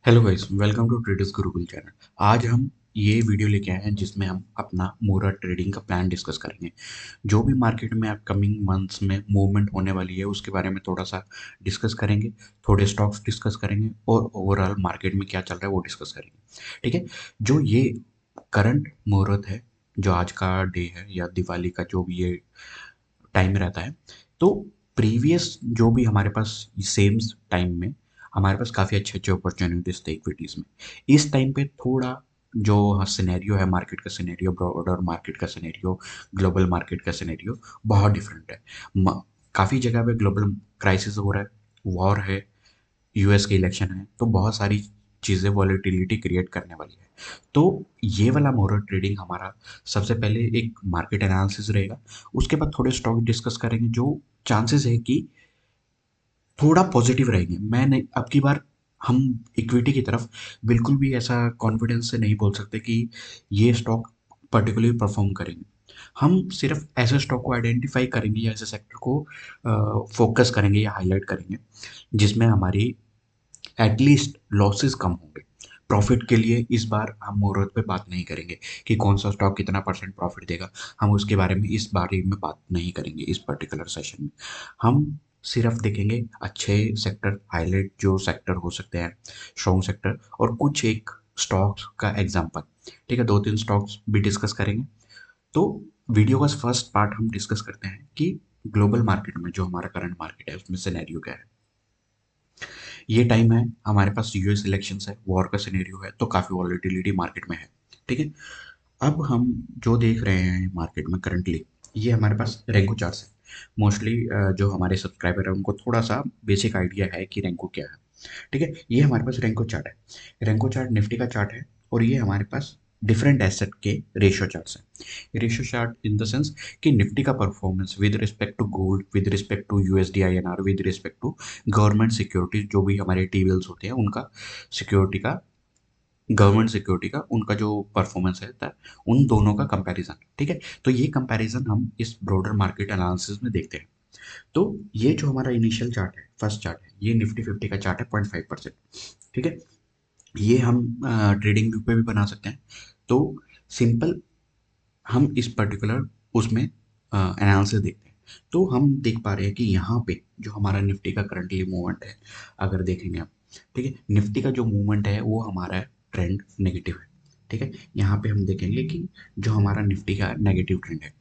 Hello guys, welcome to traders Gurukul channel. आज हम ये वीडियो लेके आए हैं जिसमें हम अपना मोरा ट्रेडिंग का प्लान डिस्कस करेंगे। जो भी मार्केट में अपकमिंग मंथ्स में मूवमेंट होने वाली है उसके बारे में थोड़ा सा डिस्कस करेंगे। थोड़े स्टॉक्स डिस्कस करेंगे और ओवरऑल मार्केट में क्या चल रहा है वो डिस्कस करेंगे। ठीक है। जो ये करंट मुहूर्त है, जो आज का डे है या दिवाली का जो भी ये टाइम रहता है, तो प्रीवियस जो भी हमारे पास सेम टाइम में हमारे पास काफ़ी अच्छे अच्छे अपॉर्चुनिटीज थे इक्विटीज़ में। इस टाइम पे थोड़ा जो सिनेरियो है, मार्केट का सिनेरियो, ब्रॉडर मार्केट का सिनेरियो, ग्लोबल मार्केट का सिनेरियो बहुत डिफरेंट है। काफ़ी जगह पे ग्लोबल क्राइसिस हो रहा है, वॉर है, यूएस के इलेक्शन है, तो बहुत सारी चीज़ें वॉलेटिलिटी क्रिएट करने वाली है। तो ये वाला मोरल ट्रेडिंग हमारा सबसे पहले एक मार्केट एनालिसिस रहेगा। उसके बाद थोड़े स्टॉक डिस्कस करेंगे जो चांसेस है कि थोड़ा पॉजिटिव रहेंगे। मैं नहीं, अब की बार हम इक्विटी की तरफ बिल्कुल भी ऐसा कॉन्फिडेंस से नहीं बोल सकते कि ये स्टॉक पर्टिकुलरली परफॉर्म करेंगे। हम सिर्फ ऐसे स्टॉक को आइडेंटिफाई करेंगे या ऐसे सेक्टर को फोकस करेंगे या हाईलाइट करेंगे जिसमें हमारी एटलीस्ट लॉसेस कम होंगे। प्रॉफिट के लिए इस बार हम मुहूर्त पे बात नहीं करेंगे कि कौन सा स्टॉक कितना परसेंट प्रॉफिट देगा। हम उसके बारे में इस बारे में बात नहीं करेंगे इस पर्टिकुलर सेशन में। हम सिर्फ देखेंगे अच्छे सेक्टर, हाईलाइट जो सेक्टर हो सकते हैं, स्ट्रॉन्ग सेक्टर, और कुछ एक स्टॉक्स का एग्जांपल। ठीक है, दो तीन स्टॉक्स भी डिस्कस करेंगे। तो वीडियो का फर्स्ट पार्ट हम डिस्कस करते हैं कि ग्लोबल मार्केट में जो हमारा करंट मार्केट है उसमें सिनेरियो क्या है। ये टाइम है, हमारे पास यूएस इलेक्शंस है, वॉर का सिनेरियो है, तो काफ़ी वॉलेटिलिटी मार्केट में है। ठीक है। अब हम जो देख रहे हैं मार्केट में करंटली, ये हमारे पास रेंको चार्ट्स है। मोस्टली जो हमारे सब्सक्राइबर है उनको थोड़ा सा बेसिक आइडिया है कि रेंको क्या है। ठीक है, ये हमारे पास रेंको चार्ट है। रेंको चार्ट निफ्टी का चार्ट है और ये हमारे पास डिफरेंट एसेट के रेशियो चार्ट्स हैं। Ratio chart in the sense कि निफ्टी का performance with respect to gold, with respect to USD INR, with respect to government securities, जो भी हमारे टी बिल्स होते हैं उनका सिक्योरिटी का, गवर्नमेंट सिक्योरिटी का उनका जो परफॉर्मेंस है उन दोनों का कंपैरिजन। ठीक है, तो ये कंपैरिजन हम इस ब्रॉडर मार्केट एनालिसिस में देखते हैं। तो ये जो हमारा इनिशियल चार्ट है, फर्स्ट चार्ट है, ये निफ्टी 50 का चार्ट है, 0.5%। ठीक है, ये हम ट्रेडिंग व्यू पे भी बना सकते हैं। तो सिंपल हम इस पर्टिकुलर उसमें एनालिसिस देखते हैं। तो हम देख पा रहे हैं कि यहाँ पे जो हमारा निफ्टी का करंटली मूवमेंट है, अगर देखेंगे आप, ठीक है, निफ्टी का जो मूवमेंट है वो हमारा ट्रेंड नेगेटिव है। ठीक है, यहाँ पे हम देखेंगे कि जो हमारा निफ्टी का नेगेटिव ट्रेंड है,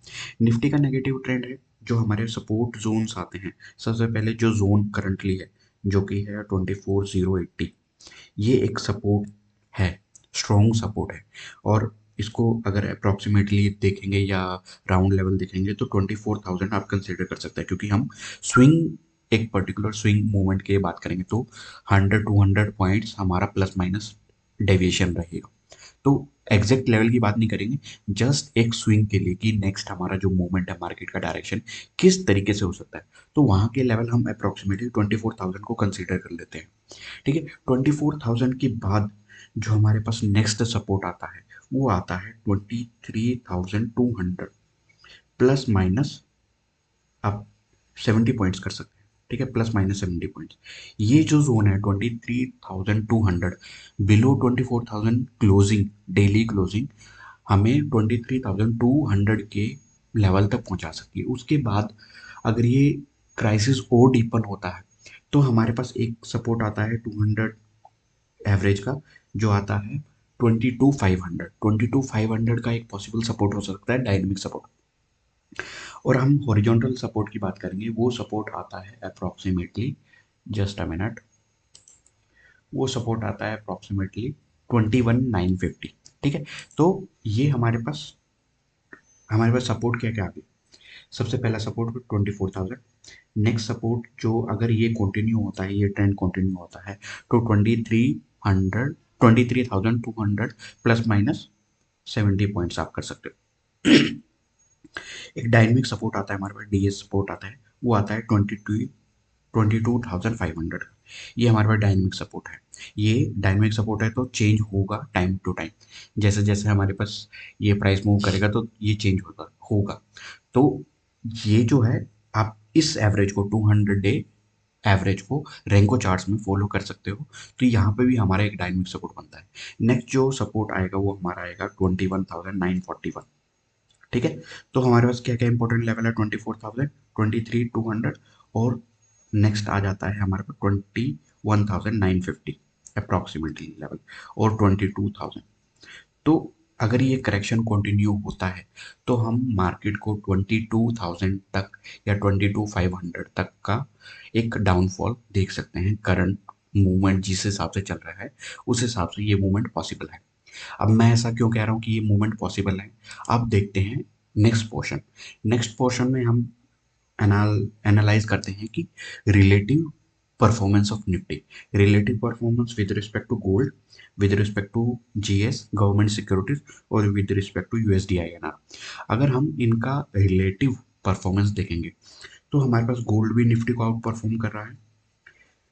निफ्टी का नेगेटिव ट्रेंड है, जो हमारे सपोर्ट जोन्स आते हैं। सबसे पहले जो जोन करंटली है जो कि है 24,080, ये एक सपोर्ट है, स्ट्रॉन्ग सपोर्ट है। और इसको अगर अप्रॉक्सीमेटली देखेंगे या राउंड लेवल देखेंगे तो 24,000 आप कंसिडर कर सकते हैं, क्योंकि हम स्विंग, एक पर्टिकुलर स्विंग मूवमेंट की बात करेंगे तो 100-200 पॉइंट्स हमारा प्लस माइनस डेविएशन रहेगा। तो एग्जैक्ट लेवल की बात नहीं करेंगे, जस्ट एक स्विंग के लिए कि नेक्स्ट हमारा जो मूवमेंट है मार्केट का डायरेक्शन किस तरीके से हो सकता है, तो वहाँ के लेवल हम अप्रॉक्सीमेटली 24,000 को कंसिडर कर लेते हैं। ठीक है, 24,000 के बाद जो हमारे पास नेक्स्ट सपोर्ट आता है वो आता है 23,200, प्लस माइनस आप 70 पॉइंट्स कर सकते हैं। ठीक है, प्लस माइनस 70 पॉइंट्स। ये जो जोन है 23,200, बिलो 24,000 क्लोजिंग, डेली क्लोजिंग हमें 23,200 के लेवल तक पहुंचा सकती है। उसके बाद अगर ये क्राइसिस और डीपन होता है तो हमारे पास एक सपोर्ट आता है 200 एवरेज का, जो आता है 22,500। 22,500 का एक पॉसिबल सपोर्ट हो सकता है, डायनेमिक सपोर्ट। और हम हॉरिजॉन्टल सपोर्ट की बात करेंगे, वो सपोर्ट आता है अप्रॉक्सीमेटली, जस्ट अ मिनट, वो सपोर्ट आता है अप्रॉक्सीमेटली 21,950। ठीक है, तो ये हमारे पास सपोर्ट क्या क्या आ गया। सबसे पहला सपोर्ट 24,000। नेक्स्ट सपोर्ट जो अगर ये कंटिन्यू होता है, ये ट्रेंड कंटिन्यू होता है, तो 23,200 प्लस माइनस 70 पॉइंट्स आप कर सकते हो। एक डायनेमिक सपोर्ट आता है हमारे पास, डीएस सपोर्ट आता है, वो आता है 22,500। ये हमारे पास डायनेमिक सपोर्ट है। ये डायनेमिक सपोर्ट है तो चेंज होगा टाइम टू टाइम, जैसे जैसे हमारे पास ये प्राइस मूव करेगा तो ये चेंज होता होगा। तो ये जो है, आप इस एवरेज को 200 डे एवरेज को रेंको चार्ट्स में फॉलो कर सकते हो। तो यहाँ पे भी हमारा एक डायनेमिक सपोर्ट बनता है। नेक्स्ट जो सपोर्ट आएगा वो हमारा आएगा 21,941। ठीक है, तो हमारे पास क्या क्या इंपॉर्टेंट लेवल है, 24,000, 23,200, और नेक्स्ट आ जाता है हमारे पास 21,950 अप्रॉक्सीमेटली लेवल, और 22,000। तो अगर ये करेक्शन कंटिन्यू होता है तो हम मार्केट को 22,000 तक या 22,500 तक का एक डाउनफॉल देख सकते हैं। करंट मूवमेंट जिस हिसाब से चल रहा है उस हिसाब से ये मूवमेंट पॉसिबल है। अब मैं ऐसा क्यों कह रहा हूँ कि ये मूवमेंट पॉसिबल है, अब देखते हैं नेक्स्ट पोर्शन में हम एनालाइज करते हैं कि relative performance of Nifty, relative performance with respect to gold, with respect to GS government securities, और with respect to USD INR. अगर हम इनका रिलेटिव परफॉर्मेंस देखेंगे तो हमारे पास गोल्ड भी निफ्टी को आउट परफॉर्म कर रहा है,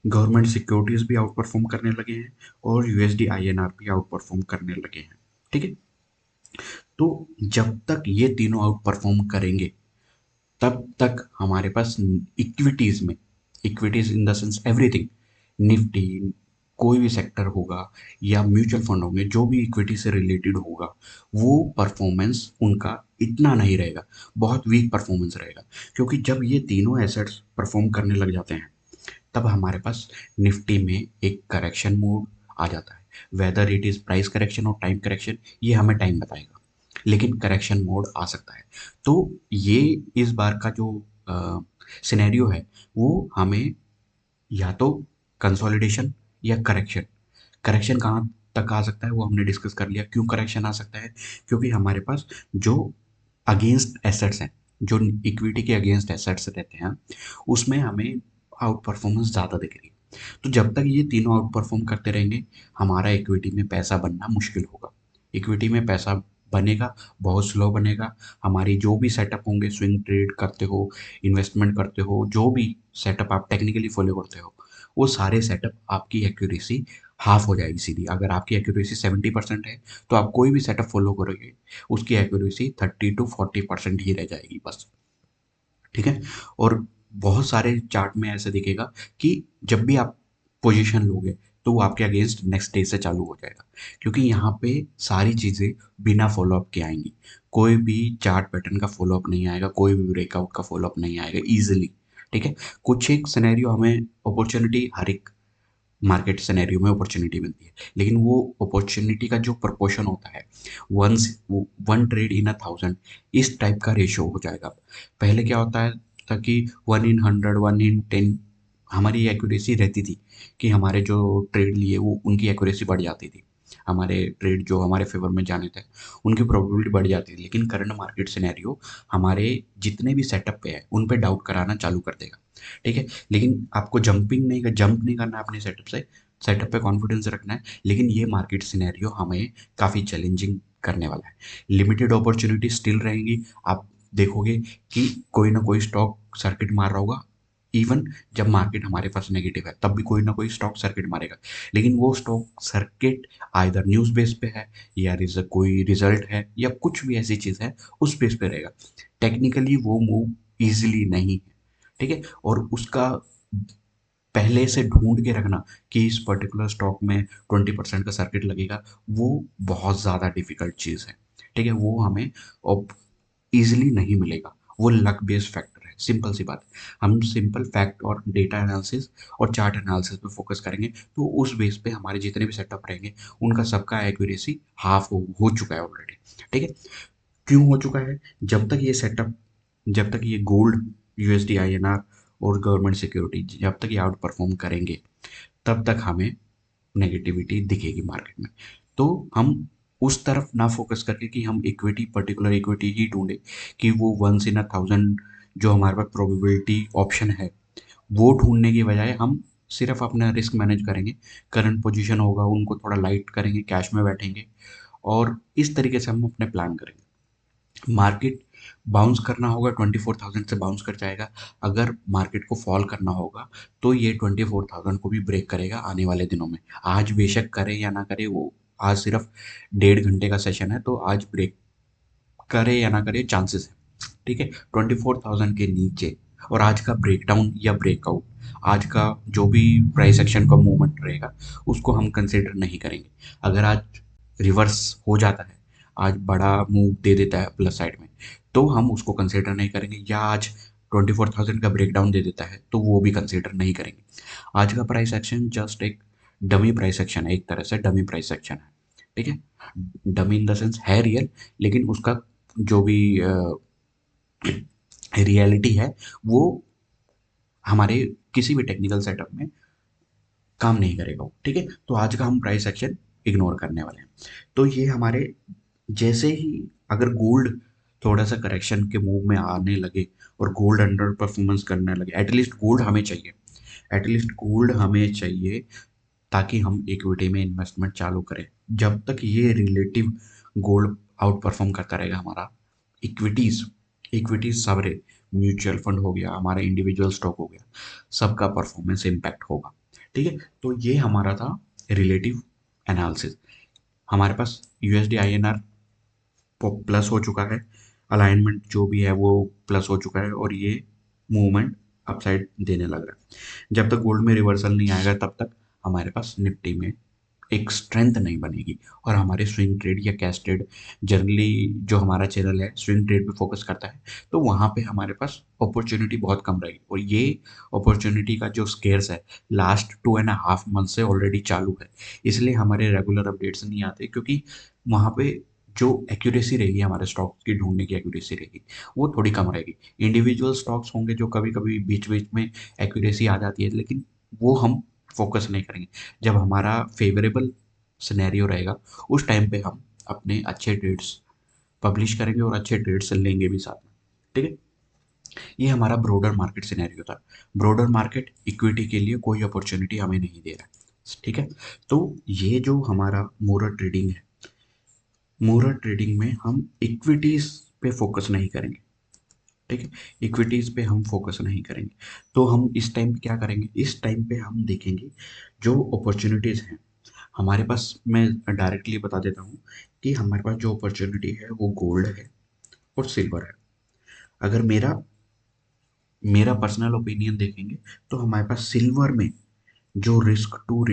गवर्नमेंट सिक्योरिटीज भी आउट परफॉर्म करने लगे हैं, और यूएसडी आईएनआर भी आउट परफॉर्म करने लगे हैं। ठीक है, तो जब तक ये तीनों आउट परफॉर्म करेंगे तब तक हमारे पास इक्विटीज में, equities in the sense everything, Nifty, कोई भी सेक्टर होगा या म्यूचुअल फंड होंगे, जो भी इक्विटी से रिलेटेड होगा, वो परफॉर्मेंस उनका इतना नहीं रहेगा, बहुत वीक परफॉर्मेंस रहेगा। क्योंकि जब ये तीनों एसेट्स परफॉर्म करने लग जाते हैं तब हमारे पास निफ्टी में एक करेक्शन मोड आ जाता है। Whether it is price correction और टाइम करेक्शन, ये हमें टाइम बताएगा, लेकिन करेक्शन मोड आ सकता है। तो ये इस बार का जो सिनेरियो है वो हमें या तो कंसोलिडेशन या करेक्शन, करेक्शन कहाँ तक आ सकता है वो हमने डिस्कस कर लिया। क्यों करेक्शन आ सकता है, क्योंकि हमारे पास जो अगेंस्ट एसेट्स हैं, जो इक्विटी के अगेंस्ट एसेट्स रहते हैं, उसमें हमें आउट परफॉर्मेंस ज़्यादा दिखेगी। तो जब तक ये तीनों आउट परफॉर्म करते रहेंगे हमारा इक्विटी में पैसा बनना मुश्किल होगा। इक्विटी में पैसा बनेगा, बहुत स्लो बनेगा। हमारी जो भी सेटअप होंगे, स्विंग ट्रेड करते हो, इन्वेस्टमेंट करते हो, जो भी सेटअप आप टेक्निकली फॉलो करते हो, वो सारे सेटअप आपकी एक्यूरेसी हाफ हो जाएगी सीधी। अगर आपकी एक्यूरेसी 70% है तो आप कोई भी सेटअप फॉलो करोगे उसकी एक्यूरेसी 30 to 40% ही रह जाएगी बस। ठीक है, और बहुत सारे चार्ट में ऐसे दिखेगा कि जब भी आप पोजीशन लोगे तो वो आपके अगेंस्ट नेक्स्ट डे से चालू हो जाएगा, क्योंकि यहाँ पे सारी चीज़ें बिना फॉलोअप के आएंगी। कोई भी चार्ट पैटर्न का फॉलोअप नहीं आएगा, कोई भी ब्रेकआउट का फॉलोअप नहीं आएगा इजीली। ठीक है, कुछ एक सिनेरियो हमें अपॉर्चुनिटी, हर एक मार्केट सिनेरियो में अपॉर्चुनिटी मिलती है, लेकिन वो अपॉर्चुनिटी का जो प्रपोर्शन होता है, once one trade in a thousand, इस टाइप का रेशियो हो जाएगा। पहले क्या होता है था कि 1 in 100, 1 in 10 हमारी एक्यूरेसी रहती थी, कि हमारे जो ट्रेड लिए वो उनकी एक्यूरेसी बढ़ जाती थी, हमारे ट्रेड जो हमारे फेवर में जाने थे उनकी प्रोबेबिलिटी बढ़ जाती थी। लेकिन करंट मार्केट सिनेरियो हमारे जितने भी सेटअप पे है उन पे डाउट कराना चालू कर देगा। ठीक है, लेकिन आपको जंप नहीं करना है अपने सेटअप से, सेटअप पे कॉन्फिडेंस रखना है। लेकिन ये मार्केट सिनेरियो हमें काफ़ी चैलेंजिंग करने वाला है। लिमिटेड अपॉर्चुनिटी स्टिल रहेंगी। आप देखोगे कि कोई ना कोई स्टॉक सर्किट मार रहा होगा, इवन जब मार्केट हमारे पास नेगेटिव है तब भी कोई ना कोई स्टॉक सर्किट मारेगा। लेकिन वो stock circuit either news base पे है, या कोई रिजल्ट है, या कुछ भी ऐसी चीज़ है उस बेस पे रहेगा। टेक्निकली वो मूव ईजिली नहीं है। ठीक है, और उसका पहले से ढूंढ के रखना कि इस पर्टिकुलर स्टॉक में 20% का सर्किट लगेगा, वो बहुत ज़्यादा डिफिकल्ट चीज़ है। ठीक है, वो हमें ईजिली नहीं मिलेगा। वो लक बेस्ड फैक्टर है, सिंपल सी बात है। हम सिंपल फैक्ट और डेटा एनालिसिस और चार्ट एनालिसिस पे फोकस करेंगे तो उस बेस पे हमारे जितने भी सेटअप रहेंगे उनका सबका एक्यूरेसी हाफ हो चुका है ऑलरेडी। ठीक है, क्यों हो चुका है, जब तक ये गोल्ड, यूएसडी आईएनआर और गवर्नमेंट सिक्योरिटी जब तक ये आउट परफॉर्म करेंगे तब तक हमें नेगेटिविटी दिखेगी मार्केट में। तो हम उस तरफ ना फोकस करके कि हम इक्विटी, पर्टिकुलर इक्विटी ही ढूंढे, कि वो वंस इन अ थाउजेंड जो हमारे पास प्रोबेबिलिटी ऑप्शन है वो ढूंढने की बजाय हम सिर्फ अपना रिस्क मैनेज करेंगे। करंट पोजीशन होगा उनको थोड़ा लाइट करेंगे, कैश में बैठेंगे, और इस तरीके से हम अपने प्लान करेंगे। मार्केट बाउंस करना होगा 24,000 से बाउंस कर जाएगा। अगर मार्केट को फॉल करना होगा तो ये 24,000 को भी ब्रेक करेगा आने वाले दिनों में। आज बेशक करे या ना करे, वो आज सिर्फ 1.5 घंटे का सेशन है, तो आज ब्रेक करे या ना करे चांसेस है। ठीक है, 24,000 के नीचे और आज का ब्रेकडाउन या ब्रेकआउट, आज का जो भी प्राइस एक्शन का मूवमेंट रहेगा उसको हम कंसिडर नहीं करेंगे। अगर आज रिवर्स हो जाता है, आज बड़ा मूव दे देता है प्लस साइड में, तो हम उसको कंसिडर नहीं करेंगे। या आज 24,000 का ब्रेकडाउन दे देता है तो वो भी कंसिडर नहीं करेंगे। आज का प्राइस एक्शन जस्ट एक डमी प्राइस एक्शन है, एक तरह से डमी प्राइस एक्शन है। ठीक है, डमी इन द सेंस है रियल, लेकिन उसका जो भी रियलिटी है वो हमारे किसी भी टेक्निकल सेटअप में काम नहीं करेगा वो। ठीक है, तो आज का हम प्राइस एक्शन इग्नोर करने वाले हैं। तो ये हमारे, जैसे ही अगर गोल्ड थोड़ा सा करेक्शन के मूव में आने लगे और गोल्ड अंडर परफॉर्मेंस करने लगे, एटलीस्ट गोल्ड हमें चाहिए, एटलीस्ट गोल्ड हमें चाहिए ताकि हम इक्विटी में इन्वेस्टमेंट चालू करें। जब तक ये रिलेटिव गोल्ड आउट परफॉर्म करता रहेगा हमारा इक्विटीज, इक्विटीज सारे, म्यूचुअल फंड हो गया, हमारा इंडिविजुअल स्टॉक हो गया, सबका परफॉर्मेंस इम्पैक्ट होगा। ठीक है, तो ये हमारा था रिलेटिव एनालिसिस। हमारे पास यूएसडी आईएनआर प्लस हो चुका है, अलाइनमेंट जो भी है वो प्लस हो चुका है और ये मूवमेंट अपसाइड देने लग रहा है। जब तक गोल्ड में रिवर्सल नहीं आएगा तब तक हमारे पास निफ्टी में एक स्ट्रेंथ नहीं बनेगी। और हमारे स्विंग ट्रेड या कैश ट्रेड, जनरली जो हमारा चैनल है स्विंग ट्रेड पे फोकस करता है, तो वहाँ पे हमारे पास अपॉर्चुनिटी बहुत कम रहेगी। और ये अपॉर्चुनिटी का जो स्केयर्स है लास्ट 2.5 मंथ से ऑलरेडी चालू है, इसलिए हमारे रेगुलर अपडेट्स नहीं आते, क्योंकि वहाँ पे जो एक्यूरेसी रहेगी, हमारे स्टॉक की ढूंढने की एक्यूरेसी रहेगी वो थोड़ी कम रहेगी। इंडिविजुअल स्टॉक्स होंगे जो कभी कभी बीच बीच में एक्यूरेसी आ जाती है, लेकिन वो हम फोकस नहीं करेंगे। जब हमारा फेवरेबल सिनेरियो रहेगा उस टाइम पे हम अपने अच्छे ट्रेड्स पब्लिश करेंगे और अच्छे ट्रेड्स लेंगे भी साथ में। ठीक है, ये हमारा ब्रोडर मार्केट सिनेरियो था। ब्रोडर मार्केट इक्विटी के लिए कोई अपॉर्चुनिटी हमें नहीं दे रहा है। ठीक है, तो ये जो हमारा मोरर ट्रेडिंग है, मोरर ट्रेडिंग में हम इक्विटीज पे फोकस नहीं करेंगे। ठीक है, इक्विटीज पे हम फोकस नहीं करेंगे। तो हम इस टाइम पे क्या करेंगे, इस टाइम पे हम देखेंगे जो अपॉर्चुनिटीज हैं हमारे पास। मैं डायरेक्टली बता देता हूँ कि हमारे पास जो अपॉर्चुनिटी है वो गोल्ड है और सिल्वर है। अगर मेरा मेरा पर्सनल ओपिनियन देखेंगे तो हमारे पास सिल्वर में जो रिस्क टू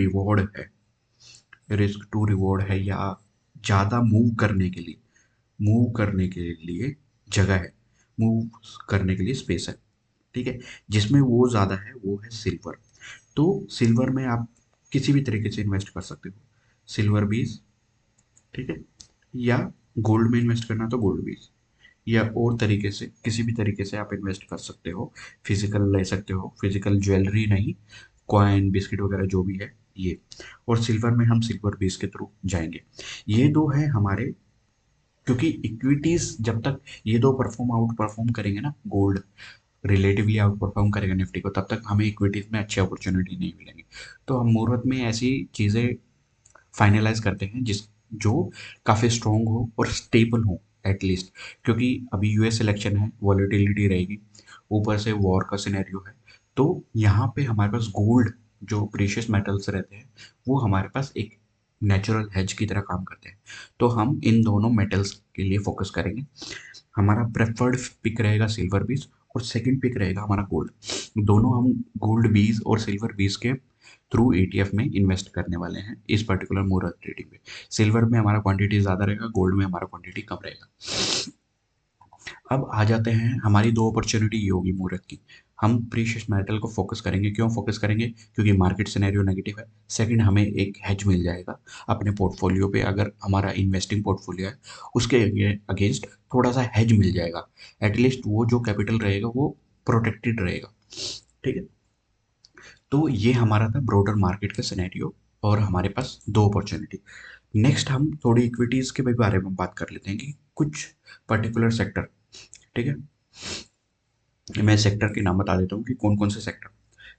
रिवॉर्ड है या ज़्यादा मूव करने के लिए जगह है, मूव करने के लिए स्पेस है। ठीक है, जिसमें वो ज़्यादा है वो है सिल्वर। तो सिल्वर में आप किसी भी तरीके से इन्वेस्ट कर सकते हो, सिल्वर बीज। ठीक है, या गोल्ड में इन्वेस्ट करना तो गोल्ड बीज, या और तरीके से किसी भी तरीके से आप इन्वेस्ट कर सकते हो। फिजिकल ले सकते हो, फिजिकल ज्वेलरी नहीं, कॉइन बिस्किट वगैरह जो भी है ये। और सिल्वर में हम सिल्वर बेस के थ्रू जाएंगे। ये दो है हमारे, क्योंकि इक्विटीज जब तक ये दो आउट परफॉर्म करेंगे ना, गोल्ड रिलेटिवली आउट परफॉर्म करेगा निफ्टी को, तब तक हमें इक्विटीज में अच्छी अपॉर्चुनिटी नहीं मिलेंगी। तो हम मुहूर्त में ऐसी चीज़ें फाइनलाइज करते हैं जिस जो काफ़ी स्ट्रॉन्ग हो और स्टेबल हो एटलीस्ट। क्योंकि अभी यूएस इलेक्शन है, वॉलेटिलिटी रहेगी, ऊपर से वॉर का सिनेरियो है। तो यहाँ पे हमारे पास गोल्ड, जो प्रीशियस मेटल्स रहते हैं, वो हमारे पास एक नेचुरल हेज की तरह काम करते हैं। तो हम इन दोनों मेटल्स के लिए फोकस करेंगे। हमारा प्रेफर्ड पिक रहेगा सिल्वर बीज और सेकंड पिक रहेगा हमारा गोल्ड। दोनों हम गोल्ड बीज और सिल्वर बीज के थ्रू ईटीएफ में इन्वेस्ट करने वाले हैं इस पर्टिकुलर मुहूर्त ट्रेडिंग में। सिल्वर में हमारा क्वांटिटी ज़्यादा रहेगा, गोल्ड में हमारा क्वांटिटी कम रहेगा। अब आ जाते हैं, हमारी दो अपॉर्चुनिटी ये होगी मुहूर्त की। हम प्रीशियस मेटल को फोकस करेंगे। क्यों फोकस करेंगे? क्योंकि मार्केट सिनेरियो नेगेटिव है। सेकंड, हमें एक हेज मिल जाएगा अपने पोर्टफोलियो पे, अगर हमारा इन्वेस्टिंग पोर्टफोलियो है उसके अगेंस्ट थोड़ा सा हेज मिल जाएगा। एटलीस्ट वो जो कैपिटल रहेगा वो प्रोटेक्टेड रहेगा। ठीक है, तो ये हमारा था ब्रोडर मार्केट का सिनेरियो और हमारे पास दो अपॉर्चुनिटी। नेक्स्ट हम थोड़ी इक्विटीज़ के भी बारे में बात कर लेते हैं कि कुछ पर्टिकुलर सेक्टर। ठीक है, मैं सेक्टर के नाम बता देता हूँ कि कौन कौन से सेक्टर।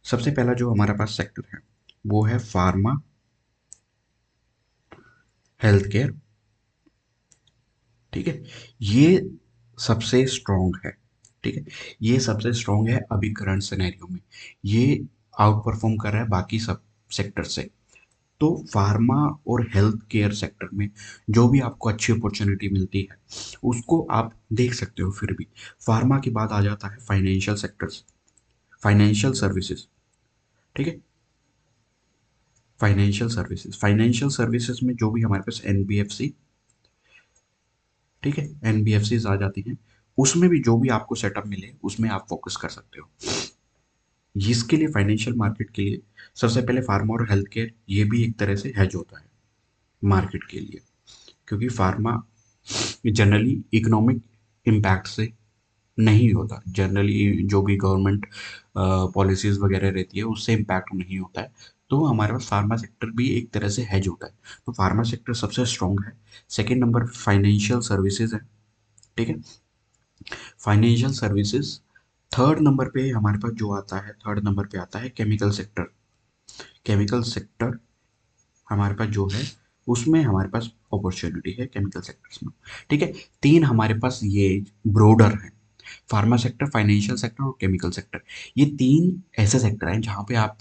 सबसे पहला जो हमारे पास सेक्टर है वो है फार्मा, हेल्थ केयर। ठीक है, ये सबसे स्ट्रॉन्ग है। ठीक है, ये सबसे स्ट्रॉन्ग है अभी करंट सिनेरियो में। ये आउट परफॉर्म कर रहा है बाकी सब सेक्टर से। तो फार्मा और हेल्थ केयर सेक्टर में जो भी आपको अच्छी अपॉर्चुनिटी मिलती है उसको आप देख सकते हो। फिर भी फार्मा के बाद आ जाता है फाइनेंशियल सेक्टर्स। फाइनेंशियल सर्विसेज, ठीक है। फाइनेंशियल सर्विसेज में जो भी हमारे पास एनबीएफसी, ठीक है, एनबीएफसीज आ जाती हैं, उसमें भी जो भी आपको सेटअप मिले उसमें आप फोकस कर सकते हो। इसके लिए फाइनेंशियल मार्केट के लिए सबसे पहले फार्मा और हेल्थ केयर ये भी एक तरह से हेज होता है मार्केट के लिए, क्योंकि फार्मा जनरली इकोनॉमिक इम्पैक्ट से नहीं होता, जनरली जो भी गवर्नमेंट पॉलिसीज वगैरह रहती है उससे इम्पैक्ट नहीं होता है। तो हमारे पास फार्मा सेक्टर भी एक तरह से हेज होता है। तो फार्मा सेक्टर सबसे स्ट्रॉन्ग है। सेकेंड नंबर फाइनेंशियल सर्विसेज है, ठीक है, फाइनेंशियल सर्विसेज। थर्ड नंबर पे हमारे पास जो आता है, थर्ड नंबर पे आता है केमिकल सेक्टर। केमिकल सेक्टर हमारे पास जो है उसमें हमारे पास अपॉर्चुनिटी है केमिकल सेक्टर्स में, ठीक है। तीन हमारे पास ये ब्रोडर है, फार्मा सेक्टर, फाइनेंशियल सेक्टर और केमिकल सेक्टर। ये तीन ऐसे सेक्टर हैं जहाँ पे आप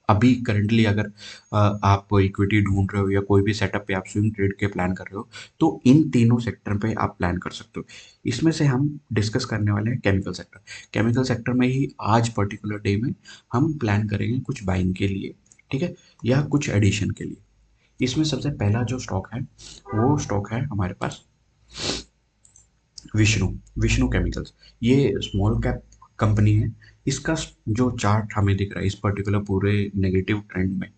अभी करंटली अगर आप इक्विटी ढूंढ रहे हो या कोई भी सेटअप पे आप स्विंग ट्रेड के प्लान कर रहे हो, तो इन तीनों सेक्टर पे आप प्लान कर सकते हो। इसमें से हम डिस्कस करने वाले हैं केमिकल सेक्टर। केमिकल सेक्टर में ही आज पर्टिकुलर डे में हम प्लान करेंगे कुछ बाइंग के लिए, ठीक है, या कुछ एडिशन के लिए। इसमें सबसे पहला जो स्टॉक है वो स्टॉक है हमारे पास विष्णु, विष्णु केमिकल्स। ये स्मॉल कैप कंपनी है। इसका जो चार्ट हमें दिख रहा है इस पर्टिकुलर पूरे नेगेटिव ट्रेंड में,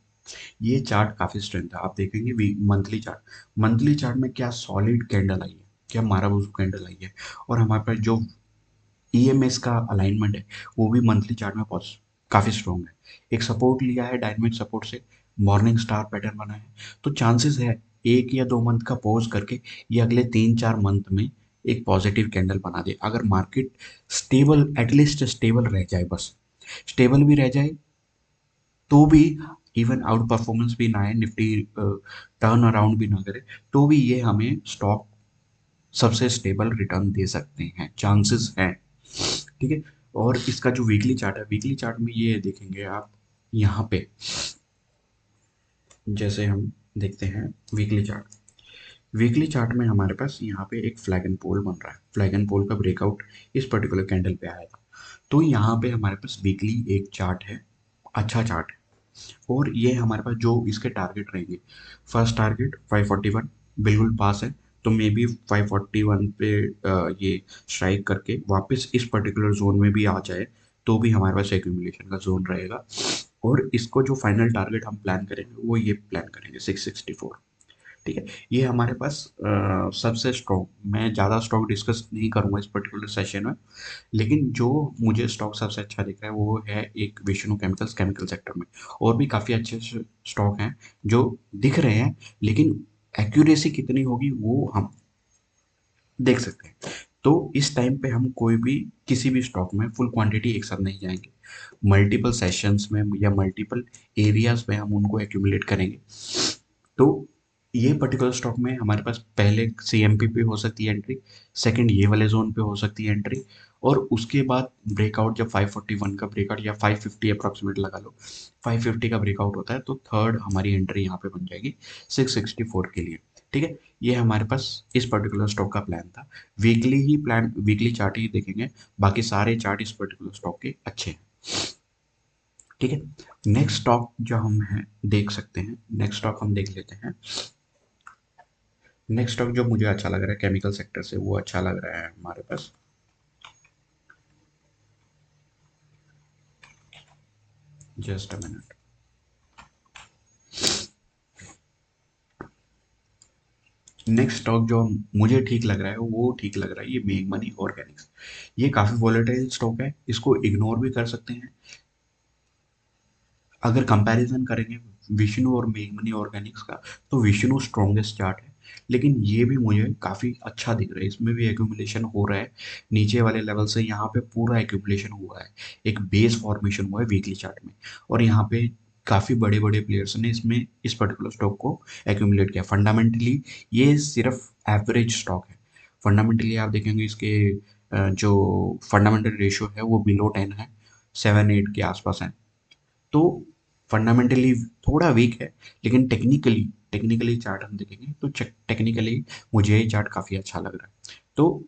ये चार्ट काफी स्ट्रेंथ है। आप देखेंगे मंथली चार्ट, मंथली चार्ट में क्या सॉलिड कैंडल आई है, क्या माराबूजू कैंडल आई है। और हमारे पास जो ईएमएस का अलाइनमेंट है वो भी मंथली चार्ट में काफी स्ट्रॉन्ग है। एक सपोर्ट लिया है डायनामिक सपोर्ट से, मॉर्निंग स्टार पैटर्न बना है। तो चांसेस है एक या दो मंथ का पॉज करके ये अगले 3-4 मंथ में एक पॉजिटिव कैंडल बना दे। अगर मार्केट स्टेबल, एटलीस्ट स्टेबल रह जाए, बस स्टेबल भी रह जाए तो भी, इवन आउट परफॉर्मेंस भी ना आए, निफ्टी टर्न अराउंड भी ना करे, तो भी ये हमें स्टॉक सबसे स्टेबल रिटर्न दे सकते हैं, चांसेस हैं, ठीक है। और इसका जो वीकली चार्ट है, वीकली चार्ट में ये देखेंगे आप यहाँ पे, जैसे हम देखते हैं वीकली चार्ट, वीकली चार्ट में हमारे पास यहाँ पे एक फ्लैग एंड पोल बन रहा है। फ्लैग एंड पोल का ब्रेकआउट इस पर्टिकुलर कैंडल पे आया था। तो यहाँ पे हमारे पास वीकली एक चार्ट है, अच्छा चार्ट है। और ये हमारे पास जो इसके टारगेट रहेंगे, फर्स्ट टारगेट 541 बिल्कुल पास है। तो मे बी 541 पे ये स्ट्राइक करके वापस इस पर्टिकुलर जोन में भी आ जाए तो भी हमारे पास एक्यूमुलेशन का जोन रहेगा। और इसको जो फाइनल टारगेट हम प्लान करेंगे वो ये प्लान करेंगे 664, ठीक है। ये हमारे पास सबसे स्ट्रॉन्ग, मैं ज़्यादा स्टॉक डिस्कस नहीं करूंगा इस पर्टिकुलर सेशन में, लेकिन जो मुझे स्टॉक सबसे अच्छा दिख रहा है वो है एक विष्णु केमिकल्स, केमिकल सेक्टर में। और भी काफ़ी अच्छे स्टॉक हैं जो दिख रहे हैं, लेकिन एक्यूरेसी कितनी होगी वो हम देख सकते हैं। तो इस टाइम पे हम कोई भी किसी भी स्टॉक में फुल क्वांटिटी एक साथ नहीं जाएंगे, मल्टीपल सेशंस में या मल्टीपल एरियाज में हम उनको एक्यूमुलेट करेंगे। तो ये पर्टिकुलर स्टॉक में हमारे पास पहले सीएमपी पे हो सकती है एंट्री, सेकंड ये वाले जोन पे हो सकती है एंट्री, और उसके बाद ब्रेकआउट जब 541 का ब्रेकआउट या 550 अप्रॉक्सीमेट लगा लो, 550 का ब्रेकआउट होता है तो थर्ड हमारी एंट्री यहाँ पे बन जाएगी 664 के लिए, ठीक है। ये हमारे पास इस पर्टिकुलर स्टॉक का प्लान था। वीकली ही प्लान, वीकली चार्ट ही देखेंगे, बाकी सारे चार्ट इस पर्टिकुलर स्टॉक के अच्छे हैं, ठीक है। नेक्स्ट स्टॉक जो हम हैं देख सकते हैं, नेक्स्ट स्टॉक हम देख लेते हैं। नेक्स्ट स्टॉक जो मुझे अच्छा लग रहा है केमिकल सेक्टर से, वो अच्छा लग रहा है हमारे पास, just a minute. Next stock जो मुझे ठीक लग रहा है वो ठीक लग रहा है, ये मेक मनी ऑर्गेनिक्स। ये काफ़ी वॉलेटाइल स्टॉक है, इसको इग्नोर भी कर सकते हैं। अगर कंपैरिजन करेंगे विष्णु और मेघमनी ऑर्गेनिक्स का, तो विष्णु स्ट्रॉन्गेस्ट चार्ट है, लेकिन ये भी मुझे काफ़ी अच्छा दिख रहा है। इसमें भी एक्यूमुलेशन हो रहा है नीचे वाले लेवल से, यहाँ पे पूरा एक्यूमुलेशन हुआ है, एक बेस फॉर्मेशन हुआ है वीकली चार्ट में। और यहाँ पे काफ़ी बड़े बड़े प्लेयर्स ने इसमें इस पर्टिकुलर स्टॉक को एक्यूमुलेट किया। फंडामेंटली ये सिर्फ एवरेज स्टॉक है। फंडामेंटली आप देखेंगे इसके जो फंडामेंटल रेशियो है वो बिलो 10 है, 7-8 के आसपास है। तो फंडामेंटली थोड़ा वीक है, लेकिन टेक्निकली, टेक्निकली चार्ट हम देखेंगे तो टेक्निकली मुझे ये चार्ट काफ़ी अच्छा लग रहा है। तो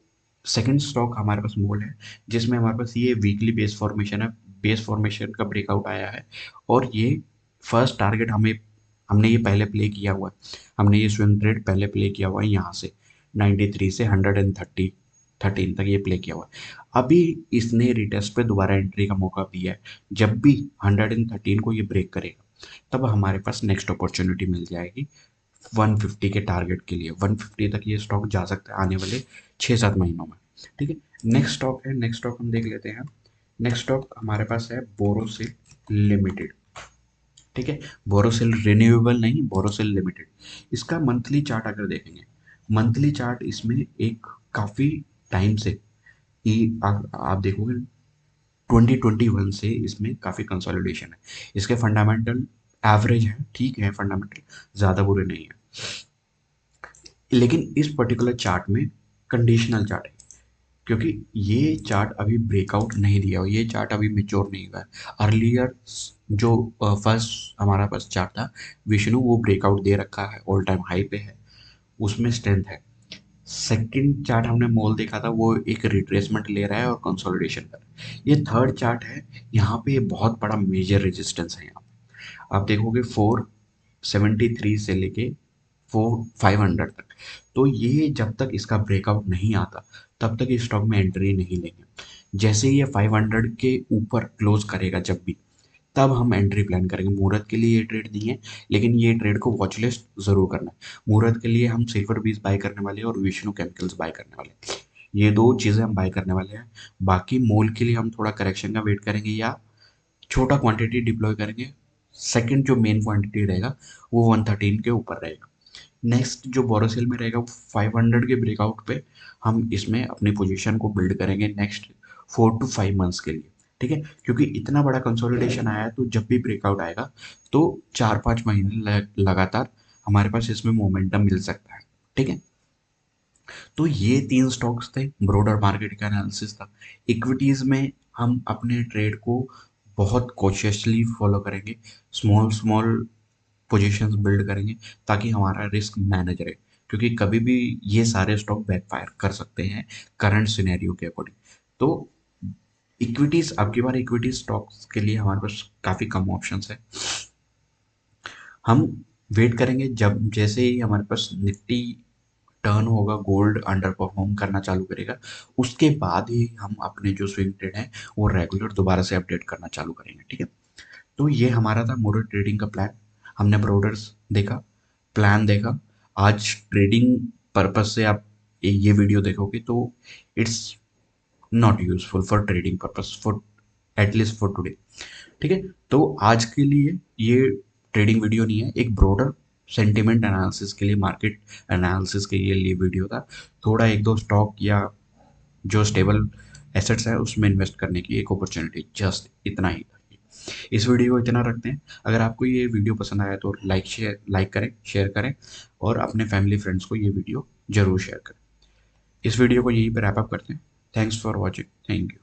सेकंड स्टॉक हमारे पास मोल है, जिसमें हमारे पास ये वीकली बेस फॉर्मेशन है, बेस फॉर्मेशन का ब्रेकआउट आया है और ये फर्स्ट टारगेट हमने ये पहले प्ले किया हुआ है। हमने ये स्विंग ट्रेड पहले प्ले किया हुआ है यहाँ से 93 से 113 तक ये प्ले किया हुआ है। अभी इसने रिटेस्ट पे दोबारा एंट्री का मौका दिया है। जब भी 113 को ये ब्रेक करेगा तब हमारे पास नेक्स्ट अपॉर्चुनिटी मिल जाएगी 150 के टारगेट के लिए। 150 तक ये स्टॉक जा सकता है आने वाले 6-7 महीनों में। ठीक है, नेक्स्ट स्टॉक है, नेक्स्ट स्टॉक हम देख लेते हैं। नेक्स्ट स्टॉक हमारे पास है बोरोसिल लिमिटेड। ठीक है, बोरोसिल रिन्यूएबल नहीं, बोरोसिल लिमिटेड। इसका मंथली चार्ट अगर देखेंगे, मंथली चार्ट इसमें एक काफ़ी टाइम से आप देखोगे 2021 से इसमें काफ़ी कंसोलिडेशन है। इसके फंडामेंटल एवरेज है, ठीक है, फंडामेंटल ज़्यादा बुरे नहीं है, लेकिन इस पर्टिकुलर चार्ट में कंडीशनल चार्ट है, क्योंकि ये चार्ट अभी ब्रेकआउट नहीं दिया, ये चार्ट अभी मेच्योर नहीं हुआ है। अर्लियर जो फर्स्ट हमारा पास चार्ट था विष्णु, वो ब्रेकआउट दे रखा है, ऑल टाइम हाई पे है, उसमें स्ट्रेंथ है। सेकंड चार्ट हमने मोल देखा था, वो एक रिट्रेसमेंट ले रहा है और कंसोलिडेशन कर रहा है। ये थर्ड चार्ट है, यहाँ पे बहुत बड़ा मेजर रेजिस्टेंस है। यहाँ पे आप देखोगे 473 से लेके 500 तक। तो ये जब तक इसका ब्रेकआउट नहीं आता तब तक इस स्टॉक में एंट्री नहीं लेंगे। जैसे ही ये 500 के ऊपर क्लोज करेगा जब भी, तब हम एंट्री प्लान करेंगे। मुहूर्त के लिए ये ट्रेड नहीं है, लेकिन ये ट्रेड को वॉच लिस्ट जरूर करना है। मुहूर्त के लिए हम सिल्वर बीज बाय करने वाले हैं और विष्णु केमिकल्स बाय करने वाले हैं। ये दो चीज़ें हम बाय करने वाले हैं। बाकी मोल के लिए हम थोड़ा करेक्शन का वेट करेंगे या छोटा क्वांटिटी डिप्लॉय करेंगे। सेकंड जो मेन क्वांटिटी रहेगा वो 113 के ऊपर रहेगा। नेक्स्ट जो बोरोसिल में रहेगा वो 500 के ब्रेकआउट पे हम इसमें अपनी पोजीशन को बिल्ड करेंगे नेक्स्ट 4 to 5 मंथ्स के लिए। ठीक है, क्योंकि इतना बड़ा कंसोलिडेशन आया है तो जब भी ब्रेकआउट आएगा तो 4-5 महीने लगातार हमारे पास इसमें मोमेंटम मिल सकता है। ठीक है, तो ये 3 स्टॉक्स थे, ब्रॉडर मार्केट का एनालिसिस था। इक्विटीज में हम अपने ट्रेड को बहुत कॉशियसली फॉलो करेंगे, स्मॉल स्मॉल पोजीशंस बिल्ड करेंगे ताकि हमारा रिस्क मैनेज रहे, क्योंकि कभी भी ये सारे स्टॉक बैकफायर कर सकते हैं करंट सिनेरियो के अकॉर्डिंग। तो इक्विटीज, अब की बार इक्विटी स्टॉक्स के लिए हमारे पास काफ़ी कम ऑप्शंस है। हम वेट करेंगे जब जैसे ही हमारे पास निफ्टी टर्न होगा, गोल्ड अंडर परफॉर्म करना चालू करेगा, उसके बाद ही हम अपने जो स्विंग ट्रेड है वो रेगुलर दोबारा से अपडेट करना चालू करेंगे। ठीक है, तो ये हमारा था मोटर ट्रेडिंग का प्लान। हमने ब्रोडर्स देखा, प्लान देखा। आज ट्रेडिंग पर्पज से आप ये वीडियो देखोगे तो it's not useful for trading purpose, for at least for today. ठीक है, तो आज के लिए ये ट्रेडिंग वीडियो नहीं है, एक ब्रॉडर सेंटिमेंट एनालिसिस के लिए, मार्केट एनालिसिस के लिए वीडियो था। थोड़ा एक दो स्टॉक या जो स्टेबल एसेट्स है उसमें इन्वेस्ट करने की एक अपॉर्चुनिटी, जस्ट इतना ही था। इस वीडियो को इतना रखते हैं। अगर आपको ये वीडियो पसंद आया तो लाइक करें, शेयर करें और अपने फैमिली फ्रेंड्स को ये वीडियो जरूर शेयर करें। इस वीडियो को यहीं पर रैप अप करते हैं। Thanks for watching, thank you.